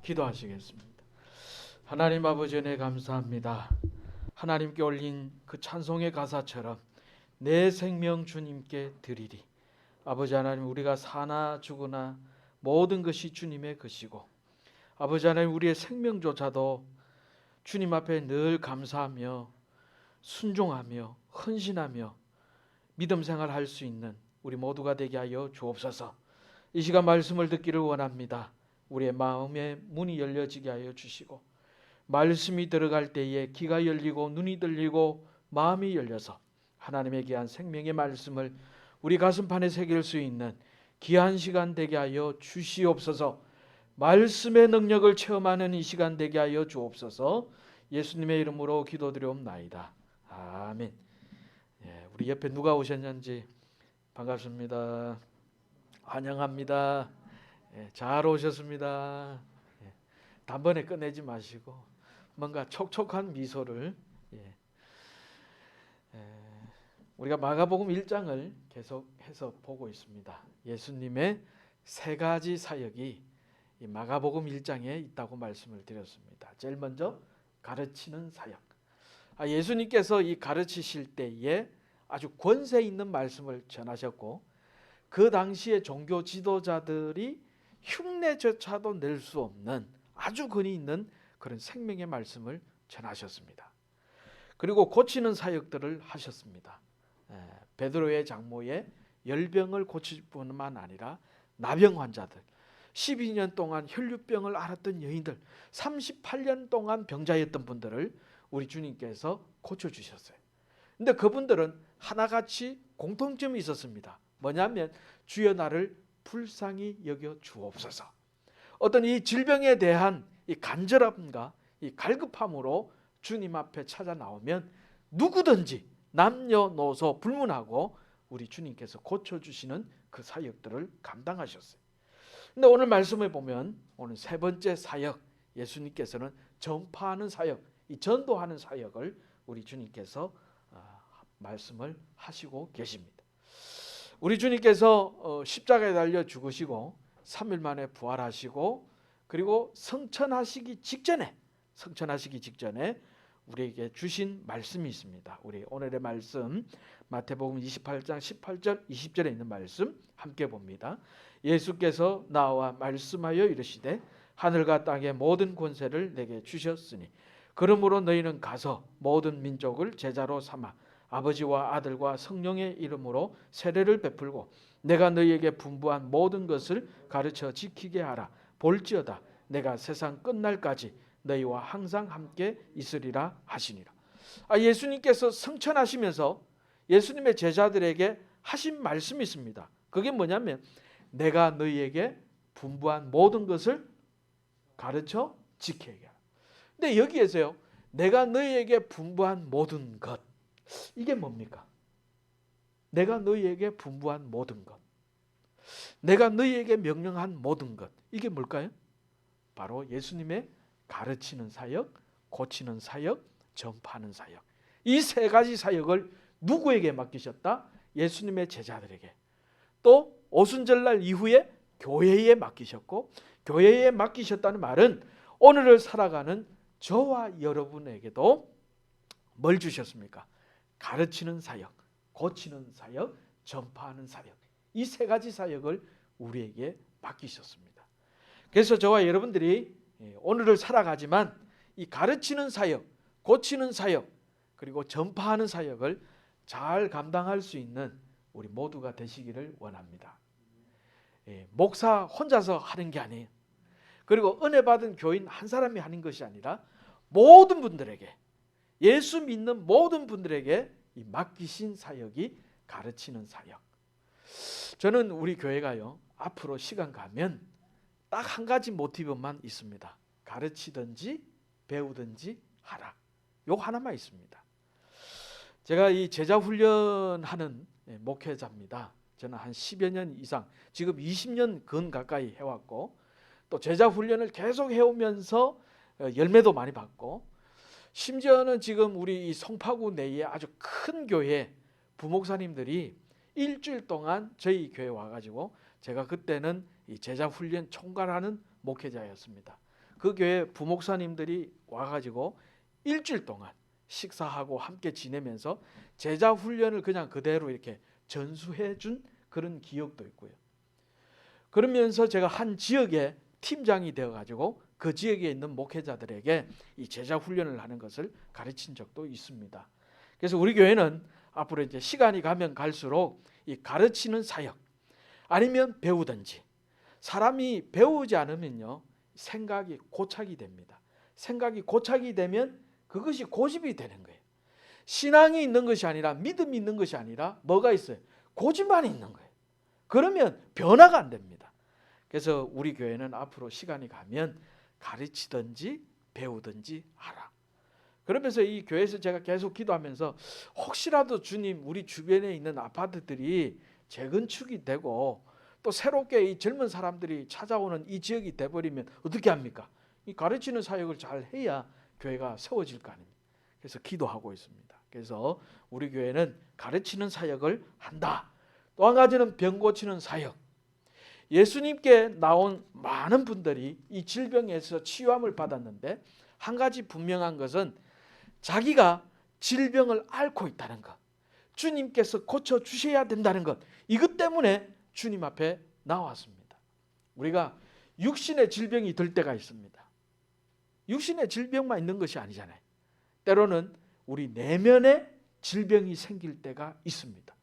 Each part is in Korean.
기도하시겠습니다. 하나님 아버지 은혜 감사합니다. 하나님께 올린 그 찬송의 가사처럼 내 생명 주님께 드리리. 아버지 하나님, 우리가 사나 죽으나 모든 것이 주님의 것이고, 아버지 하나님, 우리의 생명조차도 주님 앞에 늘 감사하며 순종하며 헌신하며 믿음 생활할 수 있는 우리 모두가 되게 하여 주옵소서. 이 시간 말씀을 듣기를 원합니다. 우리의 마음의 문이 열려지게 하여 주시고, 말씀이 들어갈 때에 귀가 열리고 눈이 들리고 마음이 열려서 하나님의 귀한 생명의 말씀을 우리 가슴판에 새길 수 있는 귀한 시간 되게 하여 주시옵소서. 말씀의 능력을 체험하는 이 시간 되게 하여 주옵소서. 예수님의 이름으로 기도드리옵나이다. 아멘. 우리 옆에 누가 오셨는지 반갑습니다. 환영합니다. 잘 오셨습니다. 단번에 끝내지 마시고 뭔가 촉촉한 미소를. 우리가 마가복음 1장을 계속해서 보고 있습니다. 예수님의 세 가지 사역이 이 마가복음 1장에 있다고 말씀을 드렸습니다. 제일 먼저 가르치는 사역. 예수님께서 이 가르치실 때에 아주 권세 있는 말씀을 전하셨고, 그 당시의 종교 지도자들이 흉내조차도 낼 수 없는 아주 권위 있는 그런 생명의 말씀을 전하셨습니다. 그리고 고치는 사역들을 하셨습니다. 베드로의 장모의 열병을 고칠 뿐만 아니라 나병 환자들, 12년 동안 혈류병을 앓았던 여인들, 38년 동안 병자였던 분들을 우리 주님께서 고쳐주셨어요. 근데 그분들은 하나같이 공통점이 있었습니다. 뭐냐면 주여 나를 불쌍히 여겨 주옵소서. 어떤 이 질병에 대한 이 간절함과 이 갈급함으로 주님 앞에 찾아 나오면 누구든지 남녀노소 불문하고 우리 주님께서 고쳐주시는 그 사역들을 감당하셨어요. 근데 오늘 말씀에 보면 오늘 세 번째 사역, 예수님께서는 전파하는 사역, 이 전도하는 사역을 우리 주님께서 말씀을 하시고 계십니다. 우리 주님께서 십자가에 달려 죽으시고 3일 만에 부활하시고, 그리고 성천하시기 직전에 우리에게 주신 말씀이 있습니다. 우리 오늘의 말씀 마태복음 28장 18절 20절에 있는 말씀 함께 봅니다. 예수께서 나와 말씀하여 이르시되 하늘과 땅의 모든 권세를 내게 주셨으니 그러므로 너희는 가서 모든 민족을 제자로 삼아 아버지와 아들과 성령의 이름으로 세례를 베풀고 내가 너희에게 분부한 모든 것을 가르쳐 지키게 하라. 볼지어다 내가 세상 끝날까지 너희와 항상 함께 있으리라 하시니라. 예수님께서 성천하시면서 예수님의 제자들에게 하신 말씀이 있습니다. 그게 뭐냐면 내가 너희에게 분부한 모든 것을 가르쳐 지키게 하라. 근데 여기에서요, 내가 너희에게 분부한 모든 것, 이게 뭡니까? 내가 너희에게 분부한 모든 것, 내가 너희에게 명령한 모든 것, 이게 뭘까요? 바로 예수님의 가르치는 사역, 고치는 사역, 전파하는 사역. 이 세 가지 사역을 누구에게 맡기셨다? 예수님의 제자들에게. 또 오순절날 이후에 교회에 맡기셨고, 교회에 맡기셨다는 말은 오늘을 살아가는 저와 여러분에게도 뭘 주셨습니까? 가르치는 사역, 고치는 사역, 전파하는 사역. 이 세 가지 사역을 우리에게 맡기셨습니다. 그래서 저와 여러분들이 오늘을 살아가지만 이 가르치는 사역, 고치는 사역, 그리고 전파하는 사역을 잘 감당할 수 있는 우리 모두가 되시기를 원합니다. 목사 혼자서 하는 게 아니에요. 그리고 은혜 받은 교인 한 사람이 하는 것이 아니라 모든 분들에게, 예수 믿는 모든 분들에게 이 맡기신 사역이 가르치는 사역. 저는 우리 교회가요, 앞으로 시간 가면 딱 한 가지 모티브만 있습니다. 가르치든지 배우든지 하라. 요 하나만 있습니다. 제가 이 제자 훈련하는 목회자입니다. 저는 한 10여 년 이상, 지금 20년 근 가까이 해왔고, 또 제자 훈련을 계속 해오면서 열매도 많이 받고, 심지어는 지금 우리 이 송파구 내에 아주 큰 교회 부목사님들이 일주일 동안 저희 교회 와가지고, 제가 그때는 이 제자 훈련 총괄하는 목회자였습니다. 그 교회 부목사님들이 와가지고 일주일 동안 식사하고 함께 지내면서 제자 훈련을 그냥 그대로 이렇게 전수해 준 그런 기억도 있고요. 그러면서 제가 한 지역의 팀장이 되어가지고 그 지역에 있는 목회자들에게 이 제자 훈련을 하는 것을 가르친 적도 있습니다. 그래서 우리 교회는 앞으로 이제 시간이 가면 갈수록 이 가르치는 사역 아니면 배우든지, 사람이 배우지 않으면요 생각이 고착이 됩니다. 생각이 고착이 되면 그것이 고집이 되는 거예요. 신앙이 있는 것이 아니라, 믿음이 있는 것이 아니라 뭐가 있어요? 고집만 있는 거예요. 그러면 변화가 안 됩니다. 그래서 우리 교회는 앞으로 시간이 가면 가르치든지 배우든지 하라. 그러면서 이 교회에서 제가 계속 기도하면서 혹시라도 주님, 우리 주변에 있는 아파트들이 재건축이 되고 또 새롭게 이 젊은 사람들이 찾아오는 이 지역이 돼버리면 어떻게 합니까? 이 가르치는 사역을 잘 해야 교회가 세워질 거 아닙니까? 그래서 기도하고 있습니다. 그래서 우리 교회는 가르치는 사역을 한다. 또 한 가지는 병 고치는 사역. 예수님께 나온 많은 분들이 이 질병에서 치유함을 받았는데 한 가지 분명한 것은 자기가 질병을 앓고 있다는 것, 주님께서 고쳐주셔야 된다는 것, 이것 때문에 주님 앞에 나왔습니다. 우리가 육신의 질병이 들 때가 있습니다. 육신의 질병만 있는 것이 아니잖아요. 때로는 우리 내면에 질병이 생길 때가 있습니다.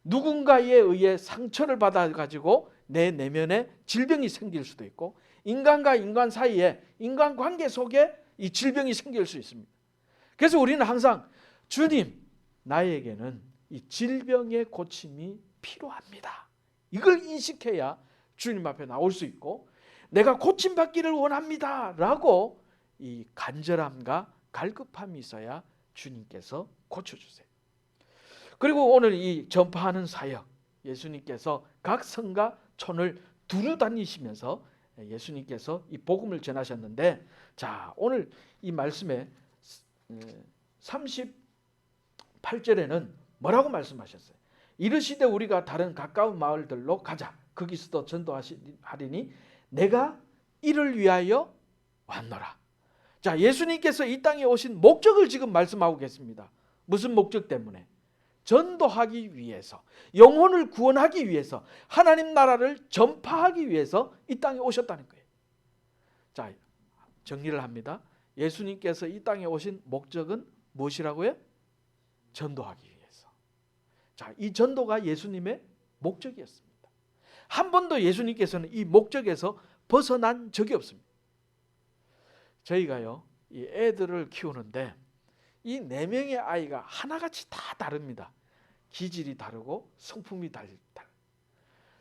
누군가에 의해 상처를 받아가지고 내 내면에 질병이 생길 수도 있고, 인간과 인간 사이에, 인간관계 속에 이 질병이 생길 수 있습니다. 그래서 우리는 항상 주님, 나에게는 이 질병의 고침이 필요합니다. 이걸 인식해야 주님 앞에 나올 수 있고, 내가 고침받기를 원합니다 라고 이 간절함과 갈급함이 있어야 주님께서 고쳐주세요. 그리고 오늘 이 전파하는 사역, 예수님께서 각 성과 촌을 두루 다니시면서 예수님께서 이 복음을 전하셨는데, 자, 오늘 이 말씀에 38절에는 뭐라고 말씀하셨어요? 이르시되 우리가 다른 가까운 마을들로 가자. 거기서도 전도하리니 내가 이를 위하여 왔노라. 자, 예수님께서 이 땅에 오신 목적을 지금 말씀하고 계십니다. 무슨 목적 때문에? 전도하기 위해서, 영혼을 구원하기 위해서, 하나님 나라를 전파하기 위해서 이 땅에 오셨다는 거예요. 자, 정리를 합니다. 예수님께서 이 땅에 오신 목적은 무엇이라고요? 전도하기 위해서. 자, 이 전도가 예수님의 목적이었습니다. 한 번도 예수님께서는 이 목적에서 벗어난 적이 없습니다. 저희가요, 이 애들을 키우는데 이 4명의 아이가 하나같이 다 다릅니다. 기질이 다르고 성품이 다르고.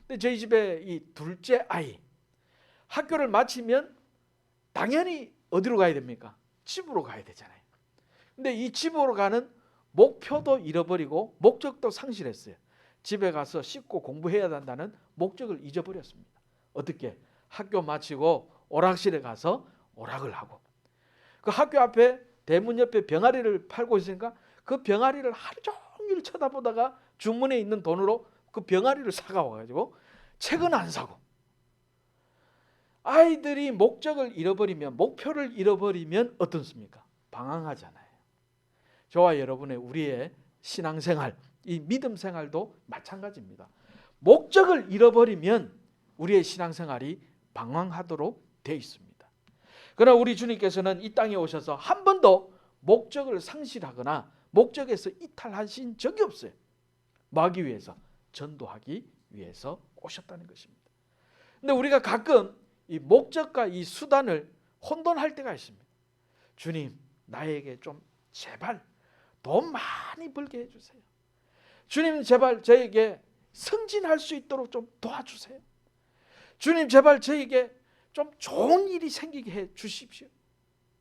근데 저희 집에 이 둘째 아이, 학교를 마치면 당연히 어디로 가야 됩니까? 집으로 가야 되잖아요. 근데 이 집으로 가는 목표도 잃어버리고 목적도 상실했어요. 집에 가서 씻고 공부해야 한다는 목적을 잊어버렸습니다. 어떻게? 학교 마치고 오락실에 가서 오락을 하고, 그 학교 앞에 대문 옆에 병아리를 팔고 있으니까 그 병아리를 하루 종일 쳐다보다가 주문에 있는 돈으로 그 병아리를 사가 와가지고 책은 안 사고. 아이들이 목적을 잃어버리면, 목표를 잃어버리면 어떻습니까? 방황하잖아요. 저와 여러분의 우리의 신앙생활, 이 믿음 생활도 마찬가지입니다. 목적을 잃어버리면 우리의 신앙생활이 방황하도록 되어 있습니다. 그러나 우리 주님께서는 이 땅에 오셔서 한 번도 목적을 상실하거나 목적에서 이탈하신 적이 없어요. 뭐 하기 위해서? 전도하기 위해서 오셨다는 것입니다. 근데 우리가 가끔 이 목적과 이 수단을 혼돈할 때가 있습니다. 주님, 나에게 좀 제발 돈 많이 벌게 해주세요. 주님, 제발 저에게 승진할 수 있도록 좀 도와주세요. 주님, 제발 저에게 좀 좋은 일이 생기게 해 주십시오.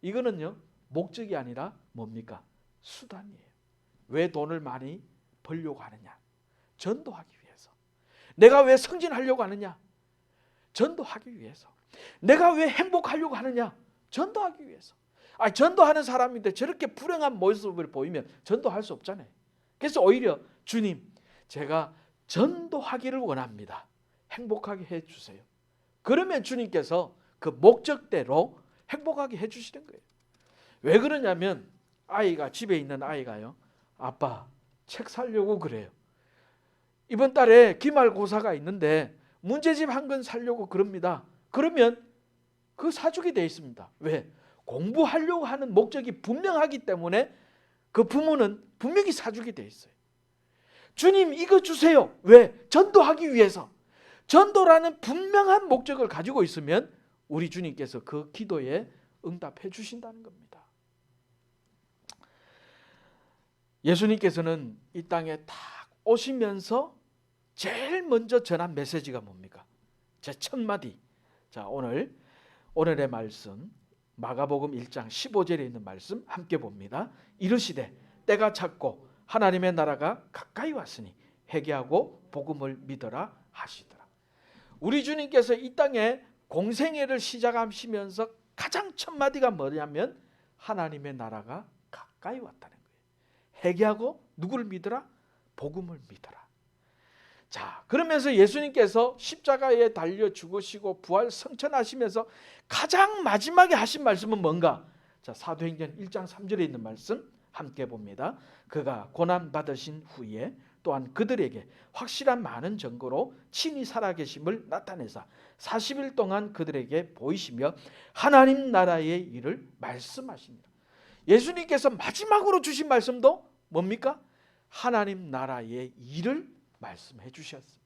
이거는요, 목적이 아니라 뭡니까? 수단이에요. 왜 돈을 많이 벌려고 하느냐? 전도하기 위해서. 내가 왜 승진하려고 하느냐? 전도하기 위해서. 내가 왜 행복하려고 하느냐? 전도하기 위해서. 전도하는 사람인데 저렇게 불행한 모습을 보이면 전도할 수 없잖아요. 그래서 오히려 주님, 제가 전도하기를 원합니다. 행복하게 해주세요. 그러면 주님께서 그 목적대로 행복하게 해주시는 거예요. 왜 그러냐면 아이가 집에 있는 아이가요. 아빠 책 사려고 그래요. 이번 달에 기말고사가 있는데 문제집 한 권 사려고 그럽니다. 그러면 그 사주게 돼 있습니다. 왜? 공부하려고 하는 목적이 분명하기 때문에 그 부모는 분명히 사주게 돼 있어요. 주님 이거 주세요. 왜? 전도하기 위해서. 전도라는 분명한 목적을 가지고 있으면 우리 주님께서 그 기도에 응답해 주신다는 겁니다. 예수님께서는 이 땅에 딱 오시면서 제일 먼저 전한 메시지가 뭡니까? 제 첫 마디. 자, 오늘의 말씀 마가복음 1장 15절에 있는 말씀 함께 봅니다. 이르시되 때가 찼고 하나님의 나라가 가까이 왔으니 회개하고 복음을 믿어라 하시더라. 우리 주님께서 이 땅에 공생애를 시작하시면서 가장 첫 마디가 뭐냐면 하나님의 나라가 가까이 왔다는 거예요. 회개하고 누구를 믿어라? 복음을 믿어라. 자, 그러면서 예수님께서 십자가에 달려 죽으시고 부활 성천하시면서 가장 마지막에 하신 말씀은 뭔가? 자, 사도행전 1장 3절에 있는 말씀 함께 봅니다. 그가 고난 받으신 후에 또한 그들에게 확실한 많은 증거로 친히 살아계심을 나타내사 40일 동안 그들에게 보이시며 하나님 나라의 일을 말씀하십니다. 예수님께서 마지막으로 주신 말씀도 뭡니까? 하나님 나라의 일을 말씀해 주셨습니다.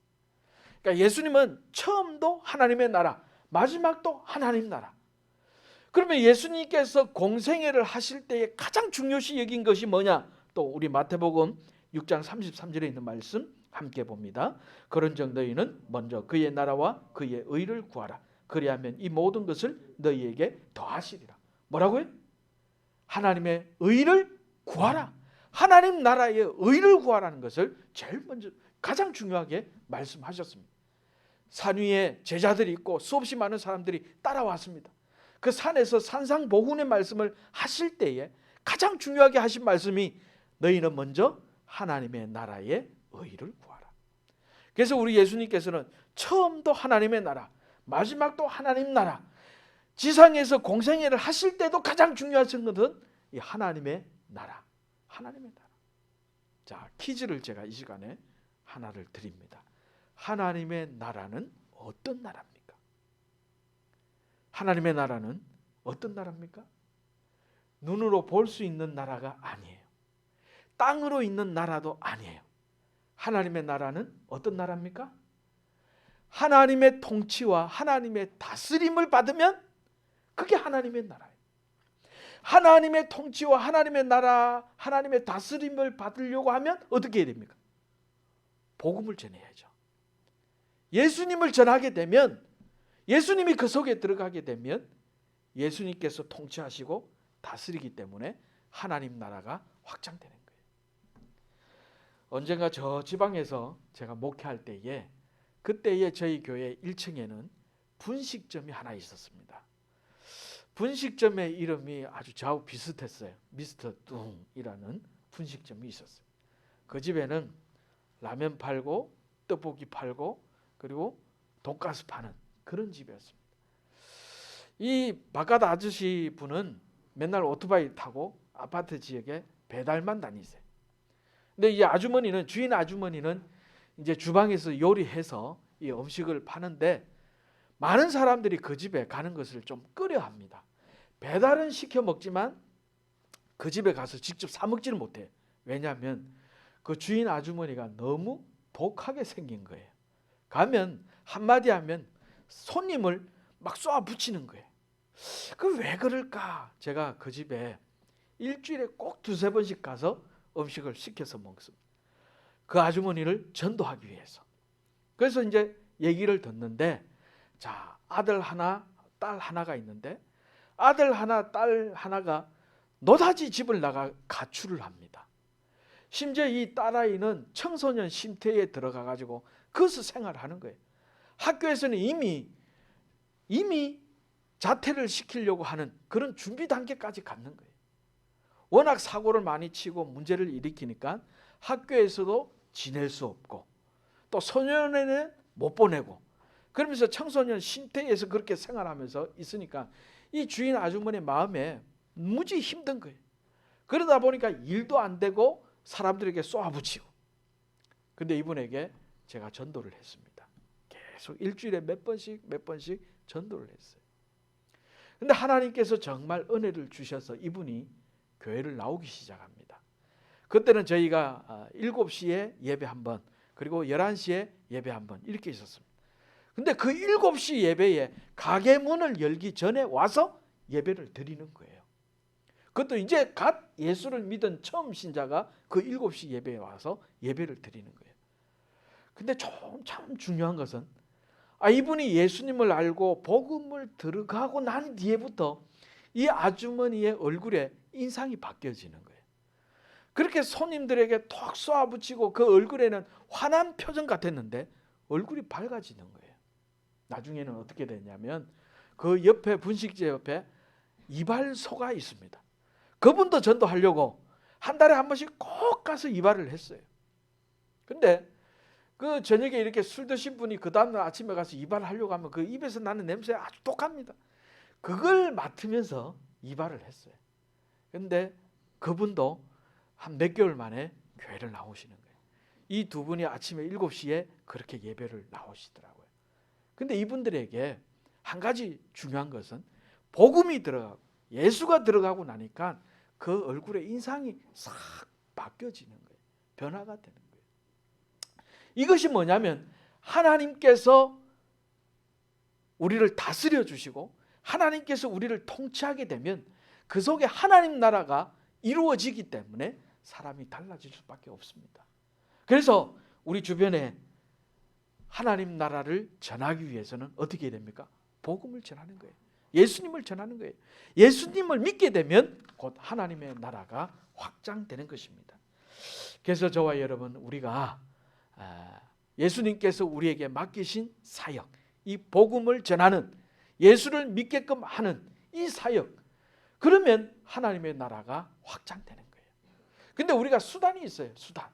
그러니까 예수님은 처음도 하나님의 나라, 마지막도 하나님 나라. 그러면 예수님께서 공생애를 하실 때에 가장 중요시 여긴 것이 뭐냐? 또 우리 마태복음 6장 33절에 있는 말씀 함께 봅니다. 그런즉 너희는 먼저 그의 나라와 그의 의를 구하라. 그리하면 이 모든 것을 너희에게 더하시리라. 뭐라고요? 하나님의 의를 구하라. 하나님 나라의 의를 구하라는 것을 제일 먼저 가장 중요하게 말씀하셨습니다. 산 위에 제자들이 있고 수없이 많은 사람들이 따라왔습니다. 그 산에서 산상보훈의 말씀을 하실 때에 가장 중요하게 하신 말씀이 너희는 먼저 하나님의 나라의 의를 구하라. 그래서 우리 예수님께서는 처음도 하나님의 나라, 마지막도 하나님 나라, 지상에서 공생애를 하실 때도 가장 중요한 것은 이 하나님의 나라, 하나님의 나라. 자, 퀴즈를 제가 이 시간에 하나를 드립니다. 하나님의 나라는 어떤 나라입니까? 하나님의 나라는 어떤 나라입니까? 눈으로 볼 수 있는 나라가 아니에요. 땅으로 있는 나라도 아니에요. 하나님의 나라는 어떤 나라입니까? 하나님의 통치와 하나님의 다스림을 받으면 그게 하나님의 나라예요. 하나님의 통치와 하나님의 나라, 하나님의 다스림을 받으려고 하면 어떻게 해야 됩니까? 복음을 전해야죠. 예수님을 전하게 되면, 예수님이 그 속에 들어가게 되면 예수님께서 통치하시고 다스리기 때문에 하나님 나라가 확장되는 거예요. 언젠가 저 지방에서 제가 목회할 때에 그때에 저희 교회 1층에는 분식점이 하나 있었습니다. 분식점의 이름이 아주 저하고 비슷했어요. 미스터 뚱이라는 분식점이 있었어요. 그 집에는 라면 팔고 떡볶이 팔고 그리고 돈가스 파는 그런 집이었습니다. 이 바깥 아저씨 분은 맨날 오토바이 타고 아파트 지역에 배달만 다니세요. 근데 이 아주머니는, 주인 아주머니는 이제 주방에서 요리해서 이 음식을 파는데 많은 사람들이 그 집에 가는 것을 좀 꺼려합니다. 배달은 시켜 먹지만 그 집에 가서 직접 사 먹지는 못해요. 왜냐하면 그 주인 아주머니가 너무 독하게 생긴 거예요. 가면 한마디 하면 손님을 막 쏘아 붙이는 거예요. 그 왜 그럴까? 제가 그 집에 일주일에 꼭 두세 번씩 가서 음식을 시켜서 먹습니다. 그 아주머니를 전도하기 위해서. 그래서 이제 얘기를 듣는데, 자, 아들 하나, 딸 하나가 있는데 아들 하나, 딸 하나가 노다지 집을 나가 가출을 합니다. 심지어 이 딸아이는 청소년 쉼터에 들어가 가지고 거기서 생활하는 거예요. 학교에서는 이미 자퇴를 시키려고 하는 그런 준비 단계까지 갔는 거예요. 워낙 사고를 많이 치고 문제를 일으키니까 학교에서도 지낼 수 없고 또 소년에는 못 보내고 그러면서 청소년 쉼터에서 그렇게 생활하면서 있으니까 이 주인 아주머니 마음에 무지 힘든 거예요. 그러다 보니까 일도 안 되고 사람들에게 쏘아붙이고. 근데 이분에게 제가 전도를 했습니다. 계속 일주일에 몇 번씩 전도를 했어요. 근데 하나님께서 정말 은혜를 주셔서 이분이 교회를 나오기 시작합니다. 그때는 저희가 7시에 예배 한 번, 그리고 11시에 예배 한 번 이렇게 있었습니다. 근데 그 7시 예배에 가게 문을 열기 전에 와서 예배를 드리는 거예요. 그것도 이제 갓 예수를 믿은 처음 신자가 그 7시 예배에 와서 예배를 드리는 거예요. 근데 참 중요한 것은 이분이 예수님을 알고 복음을 들어가고 난 뒤에부터 이 아주머니의 얼굴에 인상이 바뀌어지는 거예요. 그렇게 손님들에게 톡 쏘아붙이고 그 얼굴에는 환한 표정 같았는데 얼굴이 밝아지는 거예요. 나중에는 어떻게 됐냐면 그 옆에 분식제 옆에 이발소가 있습니다. 그분도 전도하려고 한 달에 한 번씩 꼭 가서 이발을 했어요. 근데 그 저녁에 이렇게 술 드신 분이 그 다음날 아침에 가서 이발을 하려고 하면 그 입에서 나는 냄새가 아주 독합니다. 그걸 맡으면서 이발을 했어요. 근데 그분도 한 몇 개월 만에 교회를 나오시는 거예요. 이 두 분이 아침에 7시에 그렇게 예배를 나오시더라고요. 근데 이분들에게 한 가지 중요한 것은 복음이 들어가고 예수가 들어가고 나니까 그 얼굴의 인상이 싹 바뀌어지는 거예요. 변화가 되는 거예요. 이것이 뭐냐면 하나님께서 우리를 다스려 주시고 하나님께서 우리를 통치하게 되면 그 속에 하나님 나라가 이루어지기 때문에 사람이 달라질 수밖에 없습니다. 그래서 우리 주변에 하나님 나라를 전하기 위해서는 어떻게 해야 됩니까? 복음을 전하는 거예요. 예수님을 전하는 거예요. 예수님을 믿게 되면 곧 하나님의 나라가 확장되는 것입니다. 그래서 저와 여러분 우리가 예수님께서 우리에게 맡기신 사역, 이 복음을 전하는 예수를 믿게끔 하는 이 사역, 그러면 하나님의 나라가 확장되는 거예요. 근데 우리가 수단이 있어요. 수단.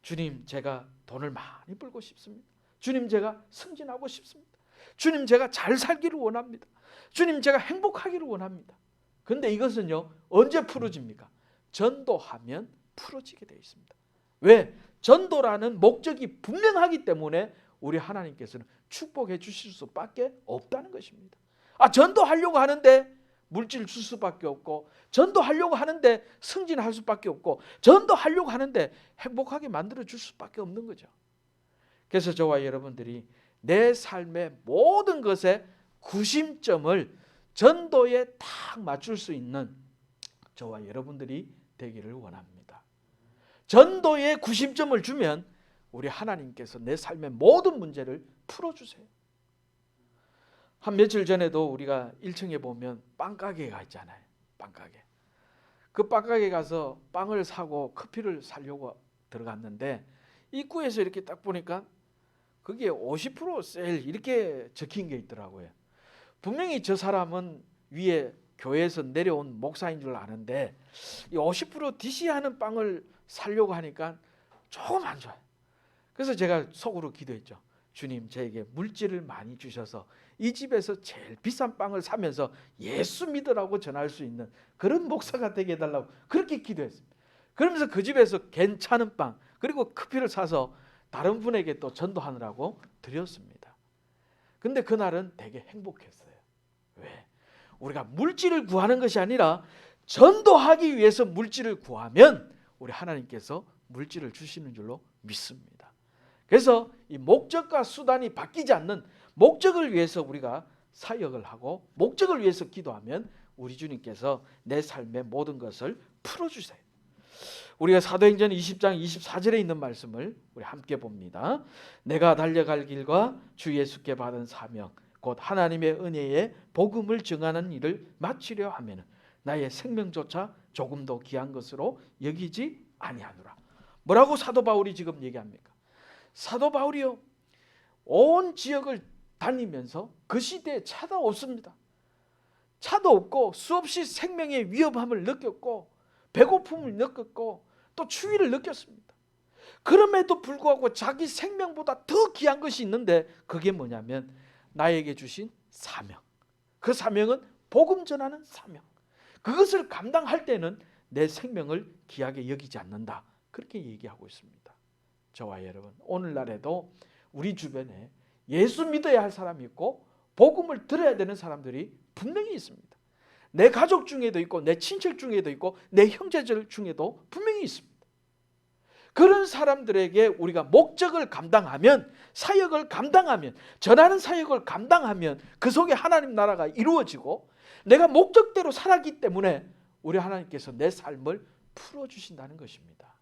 주님, 제가 돈을 많이 벌고 싶습니다. 주님, 제가 승진하고 싶습니다. 주님, 제가 잘 살기를 원합니다. 주님, 제가 행복하기를 원합니다. 근데 이것은요, 언제 풀어집니까? 전도하면 풀어지게 되어 있습니다. 왜? 전도라는 목적이 분명하기 때문에 우리 하나님께서는 축복해 주실 수밖에 없다는 것입니다. 전도하려고 하는데 물질 줄 수밖에 없고, 전도하려고 하는데 승진할 수밖에 없고, 전도하려고 하는데 행복하게 만들어 줄 수밖에 없는 거죠. 그래서 저와 여러분들이 내 삶의 모든 것에 구심점을 전도에 딱 맞출 수 있는 저와 여러분들이 되기를 원합니다. 전도에 구심점을 주면 우리 하나님께서 내 삶의 모든 문제를 풀어주세요. 한 며칠 전에도 우리가 1층에 보면 빵가게가 있잖아요. 빵가게. 그 빵가게 가서 빵을 사고 커피를 사려고 들어갔는데 입구에서 이렇게 딱 보니까 거기에 50% 세일 이렇게 적힌 게 있더라고요. 분명히 저 사람은 위에 교회에서 내려온 목사인 줄 아는데 이 50% DC하는 빵을 사려고 하니까 조금 안 좋아요. 그래서 제가 속으로 기도했죠. 주님, 저에게 물질을 많이 주셔서 이 집에서 제일 비싼 빵을 사면서 예수 믿으라고 전할 수 있는 그런 목사가 되게 해달라고 그렇게 기도했습니다. 그러면서 그 집에서 괜찮은 빵 그리고 커피를 사서 다른 분에게 또 전도하느라고 드렸습니다. 근데 그날은 되게 행복했어요. 왜? 우리가 물질을 구하는 것이 아니라 전도하기 위해서 물질을 구하면 우리 하나님께서 물질을 주시는 줄로 믿습니다. 그래서 이 목적과 수단이 바뀌지 않는 목적을 위해서 우리가 사역을 하고 목적을 위해서 기도하면 우리 주님께서 내 삶의 모든 것을 풀어주세요. 우리가 사도행전 20장 24절에 있는 말씀을 우리 함께 봅니다. 내가 달려갈 길과 주 예수께 받은 사명 곧 하나님의 은혜의 복음을 증하는 일을 마치려 하면 나의 생명조차 조금도 귀한 것으로 여기지 아니하노라. 뭐라고 사도 바울이 지금 얘기합니까? 사도 바울이요, 온 지역을 다니면서 그 시대에 차도 없습니다. 차도 없고 수없이 생명의 위험함을 느꼈고 배고픔을 느꼈고 또 추위를 느꼈습니다. 그럼에도 불구하고 자기 생명보다 더 귀한 것이 있는데 그게 뭐냐면 나에게 주신 사명. 그 사명은 복음 전하는 사명, 그것을 감당할 때는 내 생명을 귀하게 여기지 않는다. 그렇게 얘기하고 있습니다. 저와 여러분, 오늘날에도 우리 주변에 예수 믿어야 할 사람이 있고 복음을 들어야 되는 사람들이 분명히 있습니다. 내 가족 중에도 있고 내 친척 중에도 있고 내 형제들 중에도 분명히 있습니다. 그런 사람들에게 우리가 목적을 감당하면, 사역을 감당하면, 전하는 사역을 감당하면 그 속에 하나님 나라가 이루어지고 내가 목적대로 살았기 때문에 우리 하나님께서 내 삶을 풀어주신다는 것입니다.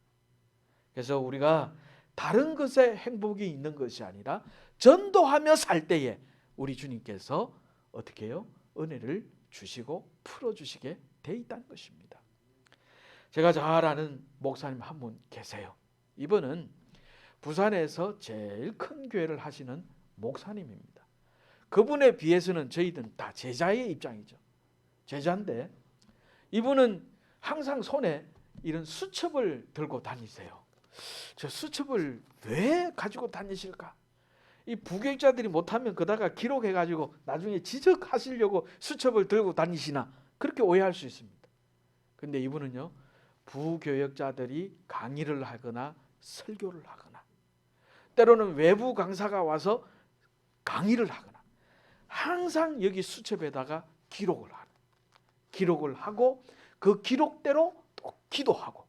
그래서 우리가 다른 것에 행복이 있는 것이 아니라 전도하며 살 때에 우리 주님께서 어떻게 해요? 은혜를 주시고 풀어주시게 돼 있다는 것입니다. 제가 잘 아는 목사님 한 분 계세요. 이분은 부산에서 제일 큰 교회를 하시는 목사님입니다. 그분에 비해서는 저희들은 다 제자의 입장이죠. 제자인데 이분은 항상 손에 이런 수첩을 들고 다니세요. 저 수첩을 왜 가지고 다니실까? 이 부교육자들이 못하면 그다가 기록해가지고 나중에 지적하시려고 수첩을 들고 다니시나, 그렇게 오해할 수 있습니다. 근데 이분은요, 부교역자들이 강의를 하거나 설교를 하거나 때로는 외부 강사가 와서 강의를 하거나 항상 여기 수첩에다가 기록을 하고 그 기록대로 또 기도하고,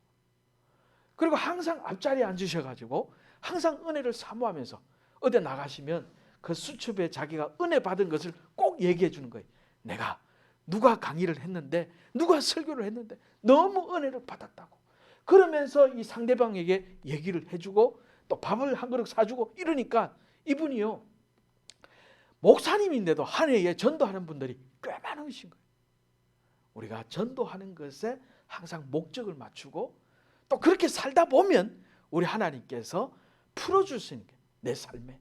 그리고 항상 앞자리에 앉으셔가지고 항상 은혜를 사모하면서 어디 나가시면 그 수첩에 자기가 은혜 받은 것을 꼭 얘기해 주는 거예요. 내가 누가 강의를 했는데, 누가 설교를 했는데 너무 은혜를 받았다고. 그러면서 이 상대방에게 얘기를 해주고 또 밥을 한 그릇 사주고 이러니까 이분이요, 목사님인데도 한 해에 전도하는 분들이 꽤 많으신 거예요. 우리가 전도하는 것에 항상 목적을 맞추고 또 그렇게 살다 보면 우리 하나님께서 풀어줄 수 있는 게 내 삶에.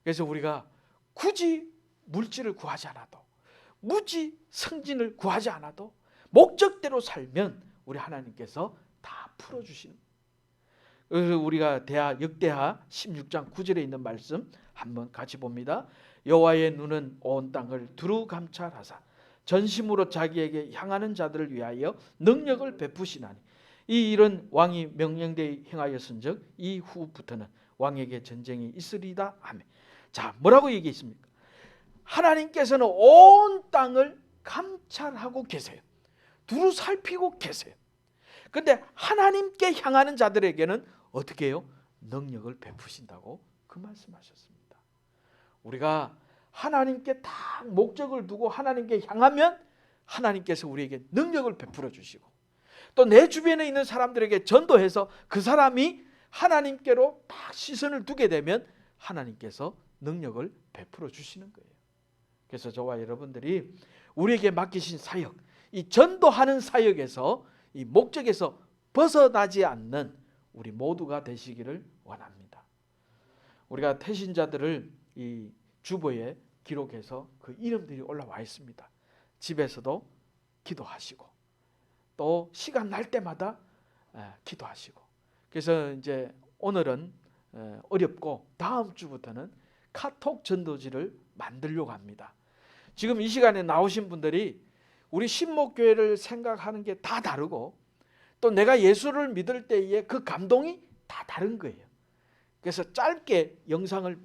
그래서 우리가 굳이 물질을 구하지 않아도, 무지 승진을 구하지 않아도 목적대로 살면 우리 하나님께서 다 풀어주시는. 그래서 우리가 역대하 16장 9절에 있는 말씀 한번 같이 봅니다. 여호와의 눈은 온 땅을 두루 감찰하사 전심으로 자기에게 향하는 자들을 위하여 능력을 베푸시나니 이 일은 왕이 명령되이 행하였은즉 이후부터는 왕에게 전쟁이 있으리다 하며. 자, 뭐라고 얘기했습니까? 하나님께서는 온 땅을 감찰하고 계세요. 두루 살피고 계세요. 근데 하나님께 향하는 자들에게는 어떻게 해요? 능력을 베푸신다고 그 말씀하셨습니다. 우리가 하나님께 딱 목적을 두고 하나님께 향하면 하나님께서 우리에게 능력을 베풀어 주시고, 또 내 주변에 있는 사람들에게 전도해서 그 사람이 하나님께로 딱 시선을 두게 되면 하나님께서 능력을 베풀어 주시는 거예요. 그래서 저와 여러분들이 우리에게 맡기신 사역, 이 전도하는 사역에서, 이 목적에서 벗어나지 않는 우리 모두가 되시기를 원합니다. 우리가 태신자들을 이 주보에 기록해서 그 이름들이 올라와 있습니다. 집에서도 기도하시고 또 시간 날 때마다 기도하시고. 그래서 이제 오늘은 어렵고 다음 주부터는 카톡 전도지를 만들려고 합니다. 지금 이 시간에 나오신 분들이 우리 신목교회를 생각하는 게 다 다르고 또 내가 예수를 믿을 때의 그 감동이 다 다른 거예요. 그래서 짧게 영상을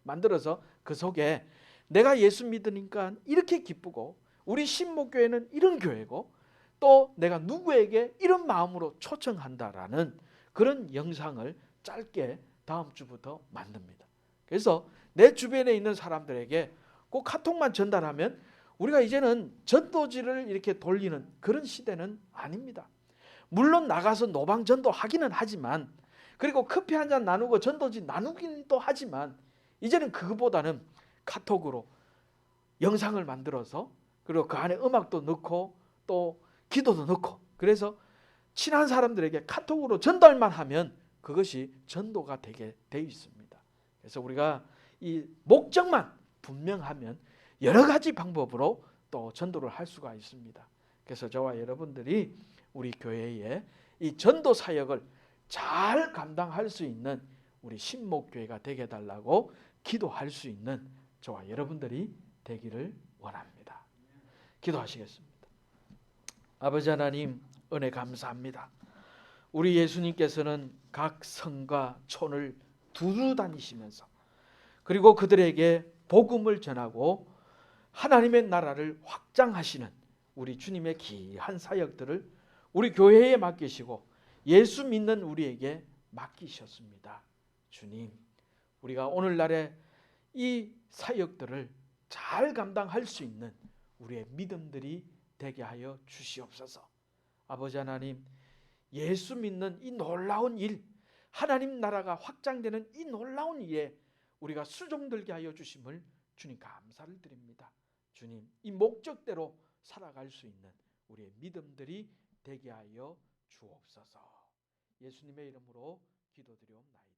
만들어서 그 속에 내가 예수 믿으니까 이렇게 기쁘고 우리 신목교회는 이런 교회고 또 내가 누구에게 이런 마음으로 초청한다라는 그런 영상을 짧게 다음 주부터 만듭니다. 그래서 내 주변에 있는 사람들에게 그 카톡만 전달하면 우리가 이제는 전도지를 이렇게 돌리는 그런 시대는 아닙니다. 물론 나가서 노방 전도하기는 하지만, 그리고 커피 한잔 나누고 전도지 나누기도 하지만, 이제는 그거보다는 카톡으로 영상을 만들어서 그리고 그 안에 음악도 넣고 또 기도도 넣고, 그래서 친한 사람들에게 카톡으로 전달만 하면 그것이 전도가 되게 돼 있습니다. 그래서 우리가 이 목적만 분명하면 여러 가지 방법으로 또 전도를 할 수가 있습니다. 그래서 저와 여러분들이 우리 교회에 이 전도 사역을 잘 감당할 수 있는 우리 신목교회가 되게 해달라고 기도할 수 있는 저와 여러분들이 되기를 원합니다. 기도하시겠습니다. 아버지 하나님, 은혜 감사합니다. 우리 예수님께서는 각 성과 촌을 두루 다니시면서 그리고 그들에게 복음을 전하고 하나님의 나라를 확장하시는 우리 주님의 귀한 사역들을 우리 교회에 맡기시고 예수 믿는 우리에게 맡기셨습니다. 주님, 우리가 오늘날의 이 사역들을 잘 감당할 수 있는 우리의 믿음들이 되게 하여 주시옵소서. 아버지 하나님, 예수 믿는 이 놀라운 일, 하나님 나라가 확장되는 이 놀라운 일에 우리가 수종들게 하여 주심을 주님 감사를 드립니다. 주님, 이 목적대로 살아갈 수 있는 우리의 믿음들이 되게 하여 주옵소서. 예수님의 이름으로 기도드리옵나이다.